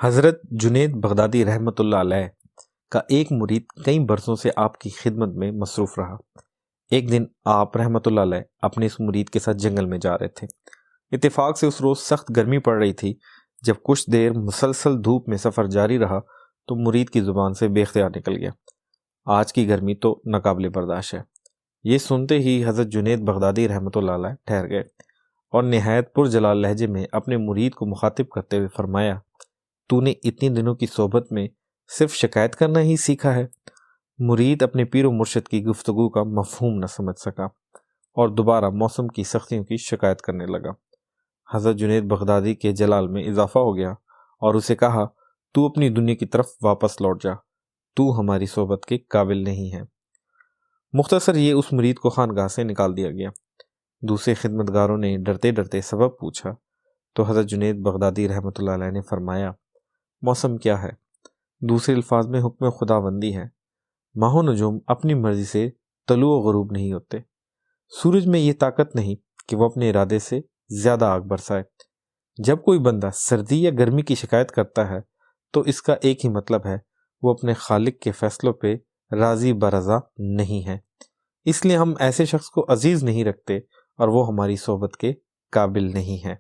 حضرت جنید بغدادی رحمۃ اللہ علیہ کا ایک مرید کئی برسوں سے آپ کی خدمت میں مصروف رہا۔ ایک دن آپ رحمۃ اللہ علیہ اپنے اس مرید کے ساتھ جنگل میں جا رہے تھے۔ اتفاق سے اس روز سخت گرمی پڑ رہی تھی۔ جب کچھ دیر مسلسل دھوپ میں سفر جاری رہا تو مرید کی زبان سے بے اختیار نکل گیا، آج کی گرمی تو ناقابل برداشت ہے۔ یہ سنتے ہی حضرت جنید بغدادی رحمۃ اللہ علیہ ٹھہر گئے اور نہایت پرجلال لہجے میں اپنے مرید کو مخاطب کرتے ہوئے فرمایا، تو نے اتنی دنوں کی صحبت میں صرف شکایت کرنا ہی سیکھا ہے؟ مرید اپنے پیر و مرشد کی گفتگو کا مفہوم نہ سمجھ سکا اور دوبارہ موسم کی سختیوں کی شکایت کرنے لگا۔ حضرت جنید بغدادی کے جلال میں اضافہ ہو گیا اور اسے کہا، تو اپنی دنیا کی طرف واپس لوٹ جا، تو ہماری صحبت کے قابل نہیں ہے۔ مختصر یہ اس مرید کو خانقاہ سے نکال دیا گیا۔ دوسرے خدمتگاروں نے ڈرتے ڈرتے سبب پوچھا تو حضرت جنید بغدادی رحمۃ اللہ علیہ نے فرمایا، موسم کیا ہے؟ دوسرے الفاظ میں حکم خداوندی ہے۔ ماہ و نجوم اپنی مرضی سے طلوع و غروب نہیں ہوتے۔ سورج میں یہ طاقت نہیں کہ وہ اپنے ارادے سے زیادہ آگ برسائے۔ جب کوئی بندہ سردی یا گرمی کی شکایت کرتا ہے تو اس کا ایک ہی مطلب ہے، وہ اپنے خالق کے فیصلوں پہ راضی برضا نہیں ہے۔ اس لیے ہم ایسے شخص کو عزیز نہیں رکھتے اور وہ ہماری صحبت کے قابل نہیں ہے۔